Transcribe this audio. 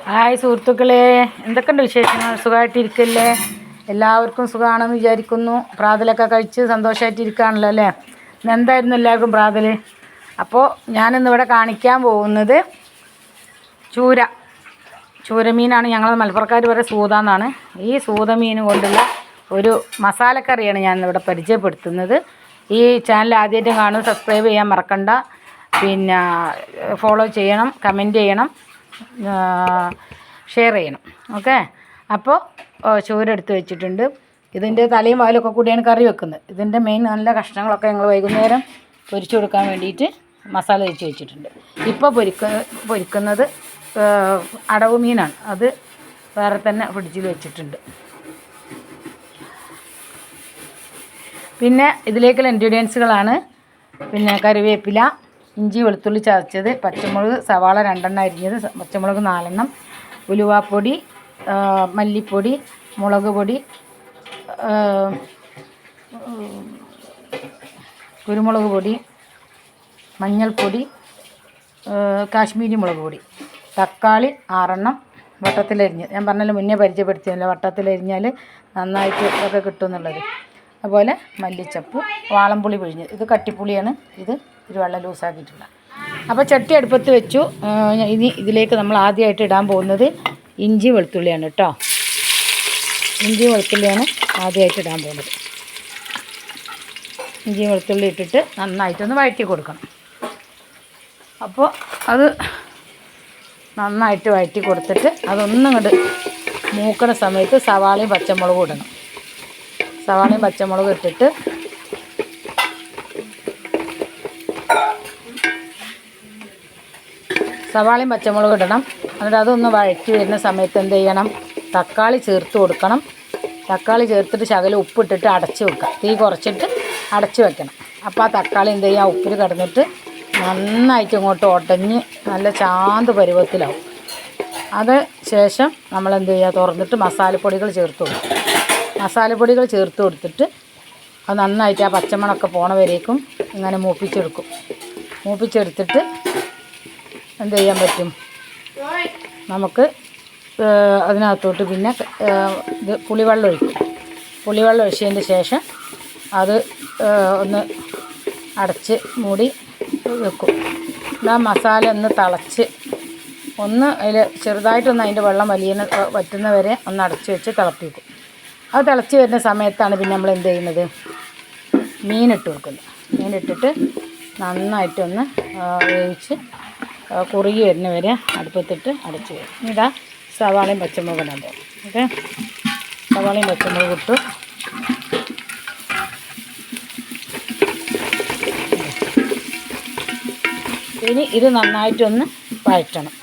Hi സുഹൃത്തുക്കളെ, എന്തൊക്കെയുണ്ട് വിശേഷങ്ങൾ? സുഖമായിട്ടിരിക്കല്ലേ? എല്ലാവർക്കും സുഖമാണെന്ന് വിചാരിക്കുന്നു. പ്രാതലൊക്കെ കഴിച്ച് സന്തോഷമായിട്ടിരിക്കുകയാണല്ലോ അല്ലേ? എന്തായിരുന്നു എല്ലാവർക്കും പ്രാതൽ? അപ്പോൾ ഞാനിന്നിവിടെ കാണിക്കാൻ പോകുന്നത് ചൂരമീനാണ്. ഞങ്ങൾ മലപ്പുറക്കാർ വരെ സൂത എന്നാണ്. ഈ സൂത മീൻ കൊണ്ടുള്ള ഒരു മസാലക്കറിയാണ് ഞാനിവിടെ പരിചയപ്പെടുത്തുന്നത്. ഈ ചാനൽ ആദ്യമായിട്ട് കാണും, സബ്സ്ക്രൈബ് ചെയ്യാൻ മറക്കണ്ട. പിന്നെ ഫോളോ ചെയ്യണം, കമൻറ്റ് ചെയ്യണം, ഷെയർ ചെയ്യണം. ഓക്കെ. അപ്പോൾ ചൂരെടുത്ത് വെച്ചിട്ടുണ്ട്. ഇതിൻ്റെ തലയും വാലൊക്കെ കൂടിയാണ് കറി വെക്കുന്നത്. ഇതിൻ്റെ മെയിൻ നല്ല കഷ്ണങ്ങളൊക്കെ ഞങ്ങൾ വൈകുന്നേരം പൊരിച്ചു കൊടുക്കാൻ വേണ്ടിയിട്ട് മസാല തേച്ച് വെച്ചിട്ടുണ്ട്. ഇപ്പോൾ പൊരിക്കുന്നത് അടവ് മീനാണ്. അത് വേറെ തന്നെ ഫ്രിഡ്ജിൽ വെച്ചിട്ടുണ്ട്. പിന്നെ ഇതിലേക്കുള്ള ഇൻഗ്രീഡിയൻസുകളാണ് പിന്നെ കറിവേപ്പില, ഇഞ്ചി വെളുത്തുള്ളി ചതച്ചത്, പച്ചമുളക് സവാള 2 അരിഞ്ഞത്, പച്ചമുളക് 4, ഉലുവാപ്പൊടി, മല്ലിപ്പൊടി, മുളക് പൊടി, കുരുമുളക് പൊടി, മഞ്ഞൾപ്പൊടി, കാശ്മീരി മുളക് പൊടി, തക്കാളി 6 വട്ടത്തിലരിഞ്ഞ്. ഞാൻ പറഞ്ഞല്ലോ, മുന്നേ പരിചയപ്പെടുത്തിയല്ലോ, വട്ടത്തിലരിഞ്ഞാൽ നന്നായിട്ട് ഒക്കെ കിട്ടും എന്നുള്ളത്. അതുപോലെ മല്ലിച്ചപ്പ്, വാളംപുളി പിഴിഞ്ഞ്, ഇത് കട്ടിപ്പുളിയാണ്, ഇത് വെള്ളം ലൂസാക്കിയിട്ടില്ല. അപ്പോൾ ചട്ടി അടുപ്പത്ത് വെച്ചു. ഇനി ഇതിലേക്ക് നമ്മൾ ആദ്യമായിട്ട് ഇടാൻ പോകുന്നത് ഇഞ്ചി വെളുത്തുള്ളിയാണ് കേട്ടോ. ഇഞ്ചി വെളുത്തുള്ളിയാണ് ആദ്യമായിട്ട് ഇടാൻ പോകുന്നത്. ഇഞ്ചി വെളുത്തുള്ളി ഇട്ടിട്ട് നന്നായിട്ടൊന്ന് വഴറ്റി കൊടുക്കണം. അപ്പോൾ അത് നന്നായിട്ട് വഴറ്റി കൊടുത്തിട്ട് അതൊന്നും ഇങ്ങോട്ട് മൂക്കണ സമയത്ത് സവാളയും പച്ചമുളകും ഇടണം. സവാളയും പച്ചമുളകും ഇട്ടിട്ട് സവാളയും പച്ചമുളകും ഇടണം. എന്നിട്ട് അതൊന്ന് വഴറ്റി വരുന്ന സമയത്ത് എന്ത് ചെയ്യണം? തക്കാളി ചേർത്ത് കൊടുക്കണം. തക്കാളി ചേർത്തിട്ട് ശകലം ഉപ്പിട്ടിട്ട് അടച്ച് വെക്കുക. തീ കുറച്ചിട്ട് അടച്ച് വെക്കണം. അപ്പോൾ ആ തക്കാളി എന്ത് ചെയ്യുക? ഉപ്പിൽ കിടന്നിട്ട് നന്നായിട്ട് ഇങ്ങോട്ട് ഉടഞ്ഞ് നല്ല ചാന്ത് പരുവത്തിലാവും. അത് ശേഷം നമ്മളെന്ത് ചെയ്യുക? തുറന്നിട്ട് മസാലപ്പൊടികൾ ചേർത്ത് കൊടുക്കും. മസാലപ്പൊടികൾ ചേർത്ത് കൊടുത്തിട്ട് അത് നന്നായിട്ട് ആ പച്ചമണമൊക്കെ പോണ വരേക്കും ഇങ്ങനെ മൂപ്പിച്ചെടുക്കും. മൂപ്പിച്ചെടുത്തിട്ട് എന്ത് ചെയ്യാൻ പറ്റും? നമുക്ക് അതിനകത്തോട്ട് പിന്നെ ഇത് പുളിവെള്ളം ഒഴിക്കും. പുളിവെള്ളം ഒഴിച്ചതിന് ശേഷം അത് ഒന്ന് അടച്ച് മൂടി വെക്കും. ആ മസാല ഒന്ന് തിളച്ച് ഒന്ന് അതിൽ ചെറുതായിട്ടൊന്ന് അതിൻ്റെ വെള്ളം വറ്റുന്ന വരെ ഒന്ന് അടച്ച് വെച്ച് തിളപ്പിക്കും. അത് തിളച്ച് വരുന്ന സമയത്താണ് പിന്നെ നമ്മൾ എന്ത് ചെയ്യുന്നത്? മീനിട്ട് കൊടുക്കുന്നത്. മീനിട്ടിട്ട് നന്നായിട്ടൊന്ന് വേവിച്ച് കുറുകി വരുന്ന വരെ അടുപ്പത്തിട്ട് അടച്ച് വരും. ഇതാ സവാളയും പച്ചമുളകും ഇടാൻ പോകും. ഓക്കെ. സവാളയും പച്ചമുളകും ഇട്ടു. ഇനി ഇത് നന്നായിട്ടൊന്ന് വഴറ്റണം.